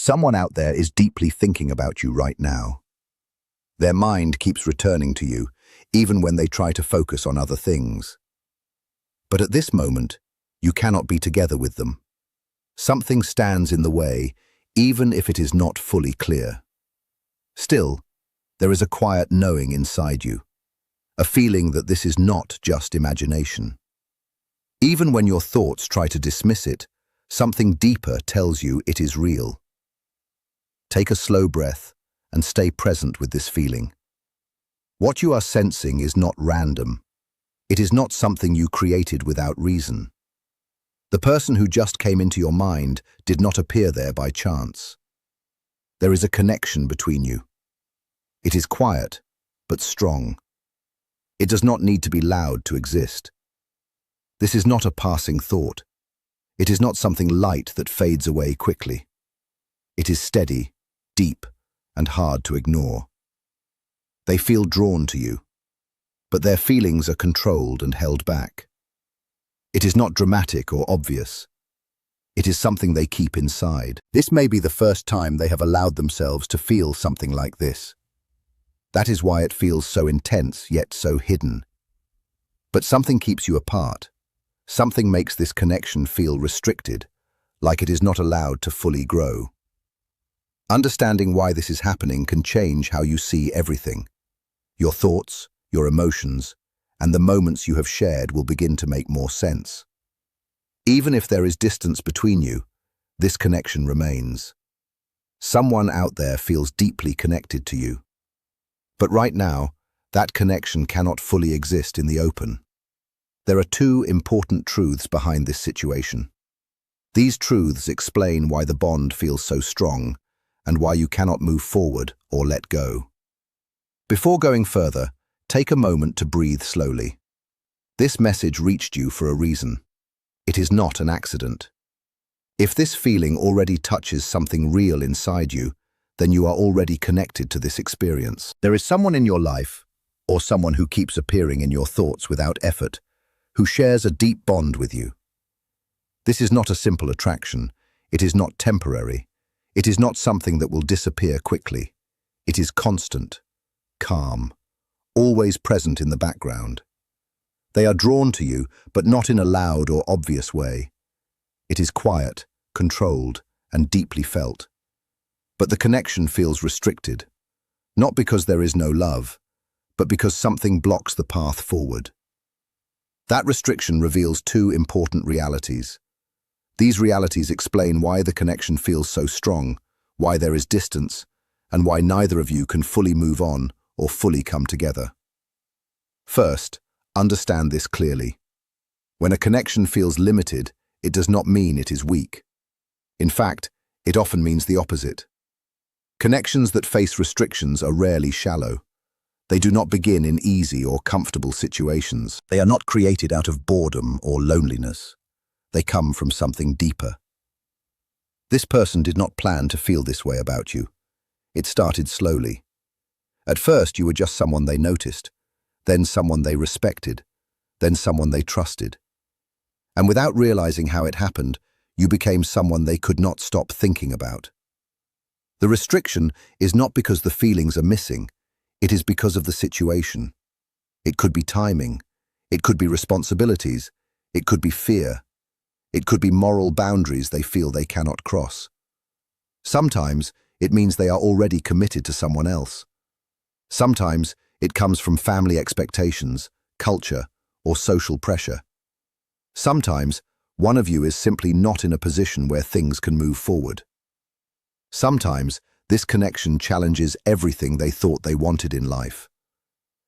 Someone out there is deeply thinking about you right now. Their mind keeps returning to you, even when they try to focus on other things. But at this moment, you cannot be together with them. Something stands in the way, even if it is not fully clear. Still, there is a quiet knowing inside you, a feeling that this is not just imagination. Even when your thoughts try to dismiss it, something deeper tells you it is real. Take a slow breath and stay present with this feeling. What you are sensing is not random. It is not something you created without reason. The person who just came into your mind did not appear there by chance. There is a connection between you. It is quiet, but strong. It does not need to be loud to exist. This is not a passing thought. It is not something light that fades away quickly. It is steady, deep, and hard to ignore. They feel drawn to you, but their feelings are controlled and held back. It is not dramatic or obvious. It is something they keep inside. This may be the first time they have allowed themselves to feel something like this. That is why it feels so intense, yet so hidden. But something keeps you apart. Something makes this connection feel restricted, like it is not allowed to fully grow. Understanding why this is happening can change how you see everything. Your thoughts, your emotions, and the moments you have shared will begin to make more sense. Even if there is distance between you, this connection remains. Someone out there feels deeply connected to you. But right now, that connection cannot fully exist in the open. There are two important truths behind this situation. These truths explain why the bond feels so strong and why you cannot move forward or let go. Before going further, take a moment to breathe slowly. This message reached you for a reason. It is not an accident. If this feeling already touches something real inside you, then you are already connected to this experience. There is someone in your life, or someone who keeps appearing in your thoughts without effort, who shares a deep bond with you. This is not a simple attraction. It is not temporary. It is not something that will disappear quickly. It is constant, calm, always present in the background. They are drawn to you, but not in a loud or obvious way. It is quiet, controlled, and deeply felt. But the connection feels restricted, not because there is no love, but because something blocks the path forward. That restriction reveals two important realities. These realities explain why the connection feels so strong, why there is distance, and why neither of you can fully move on or fully come together. First, understand this clearly. When a connection feels limited, it does not mean it is weak. In fact, it often means the opposite. Connections that face restrictions are rarely shallow. They do not begin in easy or comfortable situations. They are not created out of boredom or loneliness. They come from something deeper. This person did not plan to feel this way about you. It started slowly. At first, you were just someone they noticed, then someone they respected, then someone they trusted. And without realizing how it happened, you became someone they could not stop thinking about. The restriction is not because the feelings are missing. It is because of the situation. It could be timing. It could be responsibilities. It could be fear. It could be moral boundaries they feel they cannot cross. Sometimes it means they are already committed to someone else. Sometimes it comes from family expectations, culture, or social pressure. Sometimes one of you is simply not in a position where things can move forward. Sometimes this connection challenges everything they thought they wanted in life.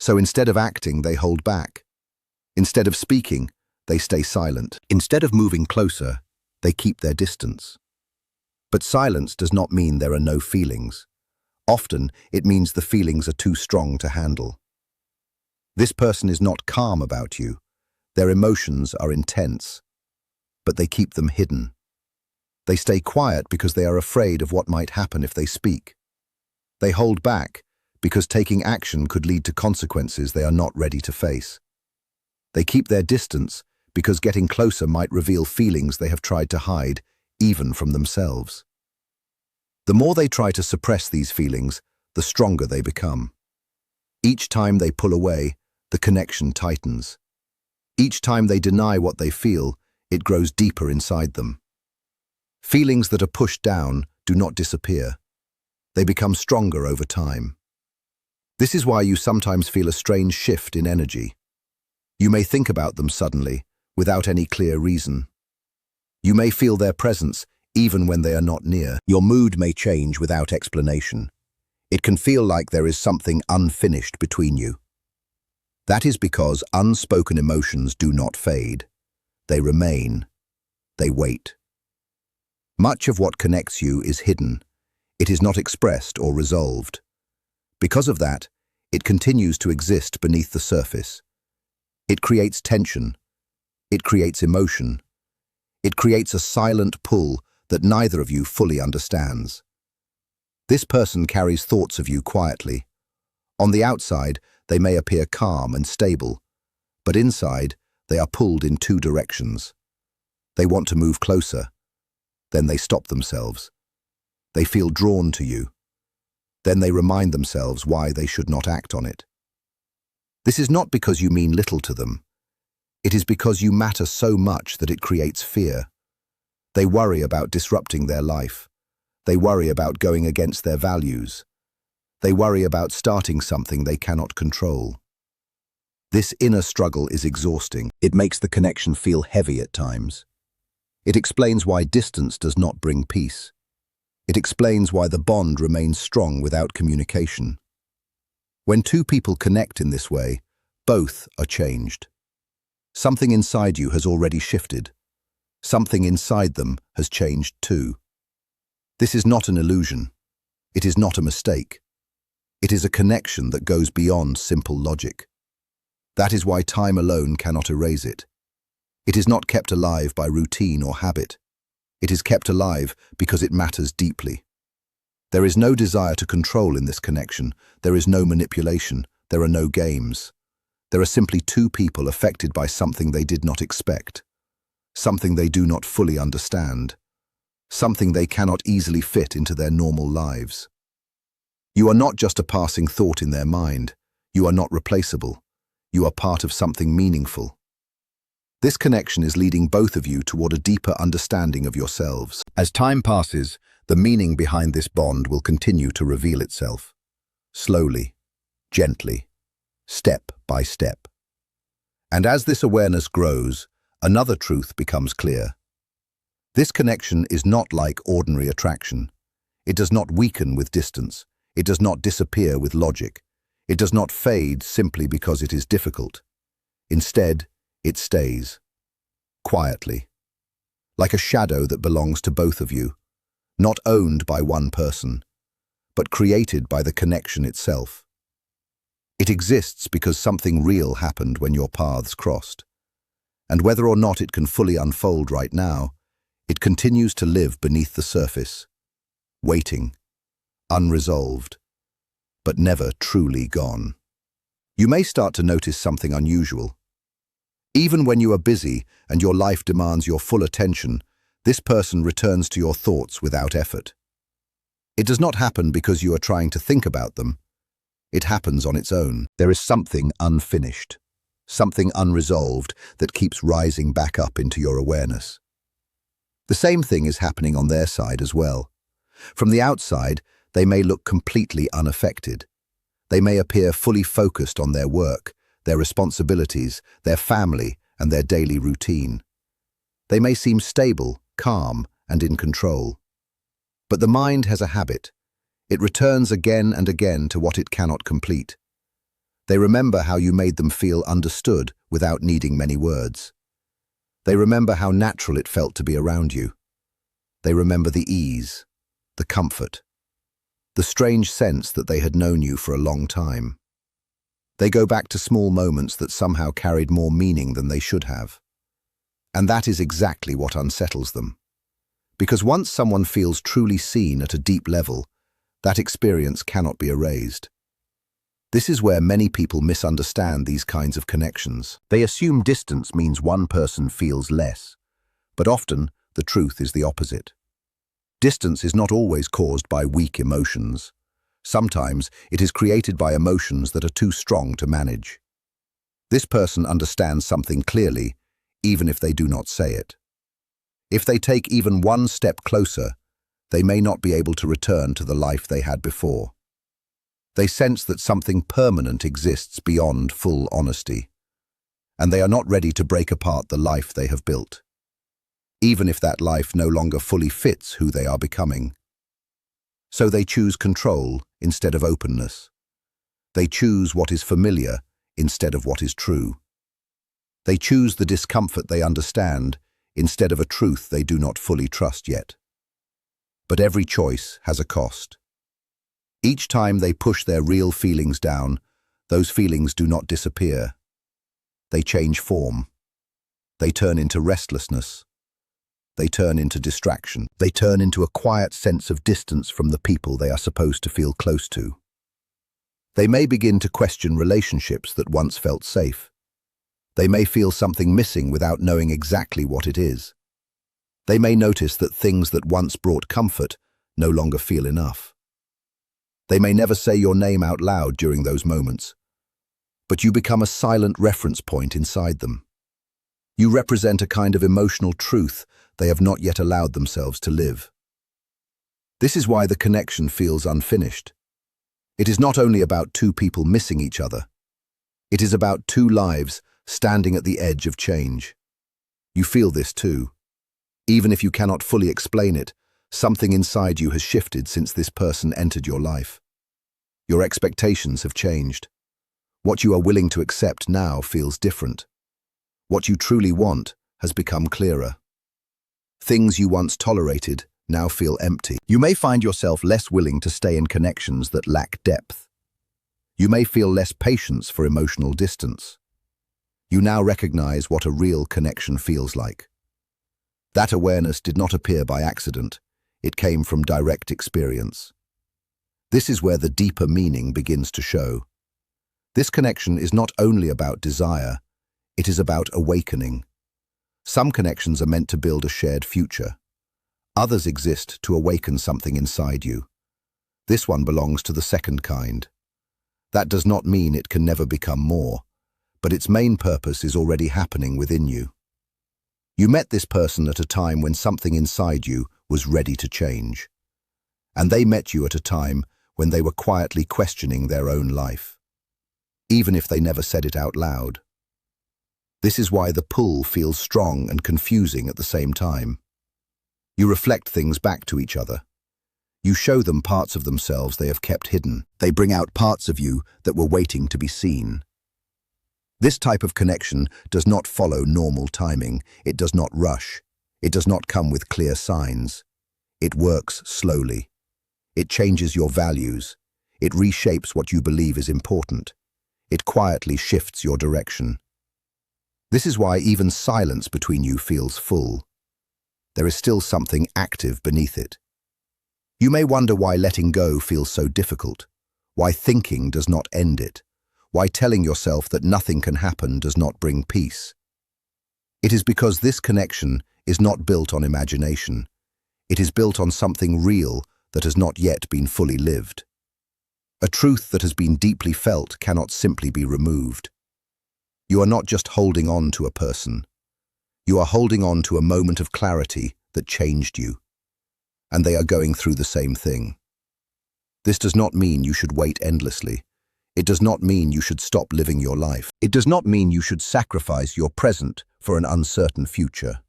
So instead of acting, they hold back. Instead of speaking, they stay silent. Instead of moving closer, they keep their distance. But silence does not mean there are no feelings. Often, it means the feelings are too strong to handle. This person is not calm about you. Their emotions are intense, but they keep them hidden. They stay quiet because they are afraid of what might happen if they speak. They hold back because taking action could lead to consequences they are not ready to face. They keep their distance because getting closer might reveal feelings they have tried to hide, even from themselves. The more they try to suppress these feelings, the stronger they become. Each time they pull away, the connection tightens. Each time they deny what they feel, it grows deeper inside them. Feelings that are pushed down do not disappear. They become stronger over time. This is why you sometimes feel a strange shift in energy. You may think about them suddenly, without any clear reason. You may feel their presence even when they are not near. Your mood may change without explanation. It can feel like there is something unfinished between you. That is because unspoken emotions do not fade. They remain. They wait. Much of what connects you is hidden. It is not expressed or resolved. Because of that, it continues to exist beneath the surface. It creates tension. It creates emotion. It creates a silent pull that neither of you fully understands. This person carries thoughts of you quietly. On the outside, they may appear calm and stable, but inside, they are pulled in two directions. They want to move closer. Then they stop themselves. They feel drawn to you. Then they remind themselves why they should not act on it. This is not because you mean little to them. It is because you matter so much that it creates fear. They worry about disrupting their life. They worry about going against their values. They worry about starting something they cannot control. This inner struggle is exhausting. It makes the connection feel heavy at times. It explains why distance does not bring peace. It explains why the bond remains strong without communication. When two people connect in this way, both are changed. Something inside you has already shifted. Something inside them has changed too. This is not an illusion. It is not a mistake. It is a connection that goes beyond simple logic. That is why time alone cannot erase it. It is not kept alive by routine or habit. It is kept alive because it matters deeply. There is no desire to control in this connection. There is no manipulation. There are no games. There are simply two people affected by something they did not expect, something they do not fully understand, something they cannot easily fit into their normal lives. You are not just a passing thought in their mind. You are not replaceable. You are part of something meaningful. This connection is leading both of you toward a deeper understanding of yourselves. As time passes, the meaning behind this bond will continue to reveal itself. Slowly, gently, step by step. And as this awareness grows, another truth becomes clear. This connection is not like ordinary attraction. It does not weaken with distance. It does not disappear with logic. It does not fade simply because it is difficult. Instead, it stays, quietly, like a shadow that belongs to both of you, not owned by one person, but created by the connection itself. It exists because something real happened when your paths crossed. And whether or not it can fully unfold right now, it continues to live beneath the surface, waiting, unresolved, but never truly gone. You may start to notice something unusual. Even when you are busy and your life demands your full attention, this person returns to your thoughts without effort. It does not happen because you are trying to think about them. It happens on its own. There is something unfinished, something unresolved that keeps rising back up into your awareness. The same thing is happening on their side as well. From the outside, they may look completely unaffected. They may appear fully focused on their work, their responsibilities, their family, and their daily routine. They may seem stable, calm, and in control. But the mind has a habit. It returns again and again to what it cannot complete. They remember how you made them feel understood without needing many words. They remember how natural it felt to be around you. They remember the ease, the comfort, the strange sense that they had known you for a long time. They go back to small moments that somehow carried more meaning than they should have. And that is exactly what unsettles them. Because once someone feels truly seen at a deep level, that experience cannot be erased. This is where many people misunderstand these kinds of connections. They assume distance means one person feels less, but often the truth is the opposite. Distance is not always caused by weak emotions. Sometimes it is created by emotions that are too strong to manage. This person understands something clearly, even if they do not say it. If they take even one step closer, they may not be able to return to the life they had before. They sense that something permanent exists beyond full honesty, and they are not ready to break apart the life they have built, even if that life no longer fully fits who they are becoming. So they choose control instead of openness. They choose what is familiar instead of what is true. They choose the discomfort they understand instead of a truth they do not fully trust yet. But every choice has a cost. Each time they push their real feelings down, those feelings do not disappear. They change form. They turn into restlessness. They turn into distraction. They turn into a quiet sense of distance from the people they are supposed to feel close to. They may begin to question relationships that once felt safe. They may feel something missing without knowing exactly what it is. They may notice that things that once brought comfort no longer feel enough. They may never say your name out loud during those moments, but you become a silent reference point inside them. You represent a kind of emotional truth they have not yet allowed themselves to live. This is why the connection feels unfinished. It is not only about two people missing each other. It is about two lives standing at the edge of change. You feel this too. Even if you cannot fully explain it, something inside you has shifted since this person entered your life. Your expectations have changed. What you are willing to accept now feels different. What you truly want has become clearer. Things you once tolerated now feel empty. You may find yourself less willing to stay in connections that lack depth. You may feel less patience for emotional distance. You now recognize what a real connection feels like. That awareness did not appear by accident. It came from direct experience. This is where the deeper meaning begins to show. This connection is not only about desire, it is about awakening. Some connections are meant to build a shared future. Others exist to awaken something inside you. This one belongs to the second kind. That does not mean it can never become more, but its main purpose is already happening within you. You met this person at a time when something inside you was ready to change. And they met you at a time when they were quietly questioning their own life, even if they never said it out loud. This is why the pull feels strong and confusing at the same time. You reflect things back to each other. You show them parts of themselves they have kept hidden. They bring out parts of you that were waiting to be seen. This type of connection does not follow normal timing. It does not rush. It does not come with clear signs. It works slowly. It changes your values. It reshapes what you believe is important. It quietly shifts your direction. This is why even silence between you feels full. There is still something active beneath it. You may wonder why letting go feels so difficult, why thinking does not end it, why telling yourself that nothing can happen does not bring peace. It is because this connection is not built on imagination. It is built on something real that has not yet been fully lived. A truth that has been deeply felt cannot simply be removed. You are not just holding on to a person. You are holding on to a moment of clarity that changed you. And they are going through the same thing. This does not mean you should wait endlessly. It does not mean you should stop living your life. It does not mean you should sacrifice your present for an uncertain future.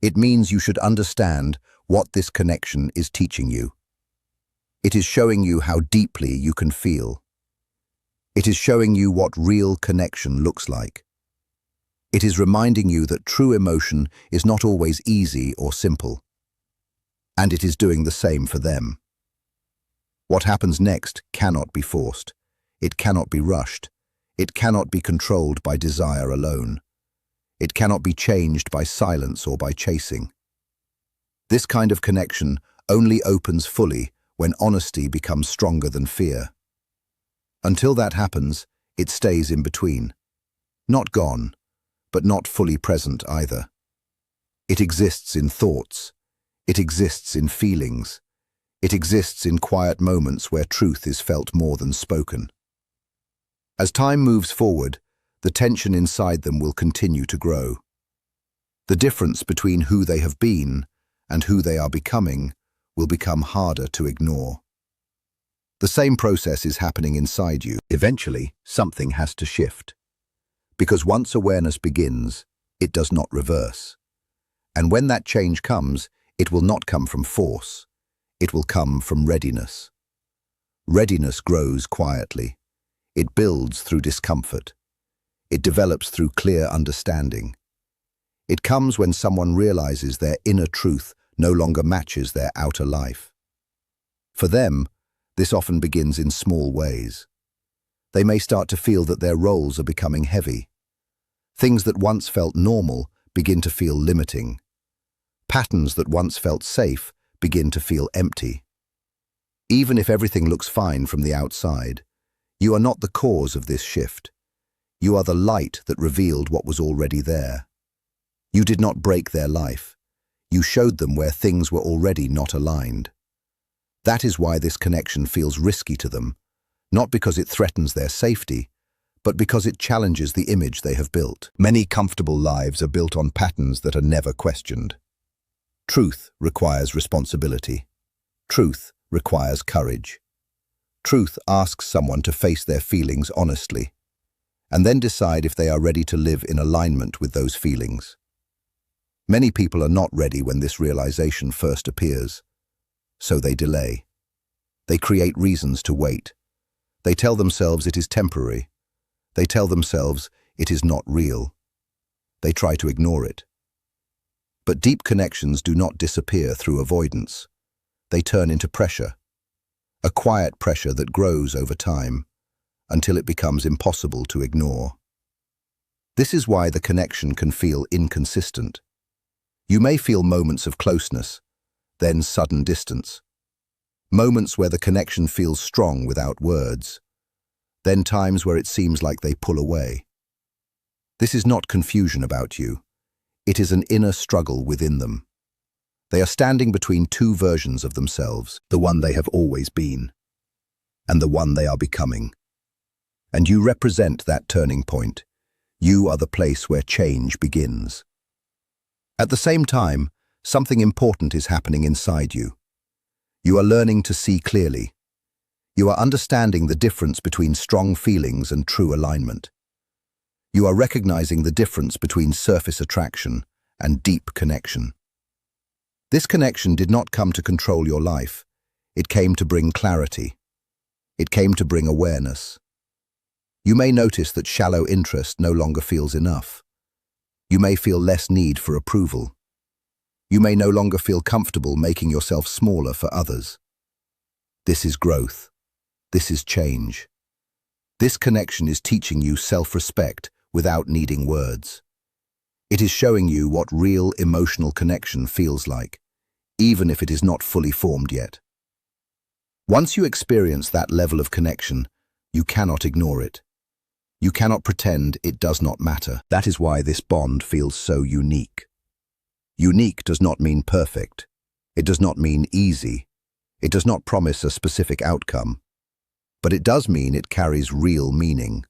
It means you should understand what this connection is teaching you. It is showing you how deeply you can feel. It is showing you what real connection looks like. It is reminding you that true emotion is not always easy or simple. And it is doing the same for them. What happens next cannot be forced. It cannot be rushed. It cannot be controlled by desire alone. It cannot be changed by silence or by chasing. This kind of connection only opens fully when honesty becomes stronger than fear. Until that happens, it stays in between. Not gone, but not fully present either. It exists in thoughts, It exists in feelings. It exists in quiet moments where truth is felt more than spoken. As time moves forward, the tension inside them will continue to grow. The difference between who they have been and who they are becoming will become harder to ignore. The same process is happening inside you. Eventually, something has to shift. Because once awareness begins, it does not reverse. And when that change comes, it will not come from force. It will come from readiness. Readiness grows quietly. It builds through discomfort. It develops through clear understanding. It comes when someone realizes their inner truth no longer matches their outer life. For them, this often begins in small ways. They may start to feel that their roles are becoming heavy. Things that once felt normal begin to feel limiting. Patterns that once felt safe begin to feel empty. Even if everything looks fine from the outside, you are not the cause of this shift. You are the light that revealed what was already there. You did not break their life. You showed them where things were already not aligned. That is why this connection feels risky to them, not because it threatens their safety, but because it challenges the image they have built. Many comfortable lives are built on patterns that are never questioned. Truth requires responsibility. Truth requires courage. Truth asks someone to face their feelings honestly, and then decide if they are ready to live in alignment with those feelings. Many people are not ready when this realization first appears, so they delay. They create reasons to wait. They tell themselves it is temporary. They tell themselves it is not real. They try to ignore it. But deep connections do not disappear through avoidance. They turn into pressure, a quiet pressure that grows over time until it becomes impossible to ignore. This is why the connection can feel inconsistent. You may feel moments of closeness, then sudden distance. Moments where the connection feels strong without words, then times where it seems like they pull away. This is not confusion about you. It is an inner struggle within them. They are standing between two versions of themselves, the one they have always been, and the one they are becoming. And you represent that turning point. You are the place where change begins. At the same time, something important is happening inside you. You are learning to see clearly. You are understanding the difference between strong feelings and true alignment. You are recognizing the difference between surface attraction and deep connection. This connection did not come to control your life. It came to bring clarity. It came to bring awareness. You may notice that shallow interest no longer feels enough. You may feel less need for approval. You may no longer feel comfortable making yourself smaller for others. This is growth. This is change. This connection is teaching you self-respect without needing words. It is showing you what real emotional connection feels like, even if it is not fully formed yet. Once you experience that level of connection, you cannot ignore it. You cannot pretend it does not matter. That is why this bond feels so unique. Unique does not mean perfect. It does not mean easy. It does not promise a specific outcome. But it does mean it carries real meaning.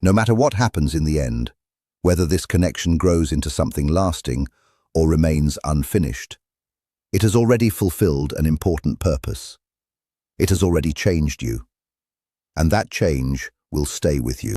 No matter what happens in the end, whether this connection grows into something lasting or remains unfinished, it has already fulfilled an important purpose. It has already changed you. And that change will stay with you.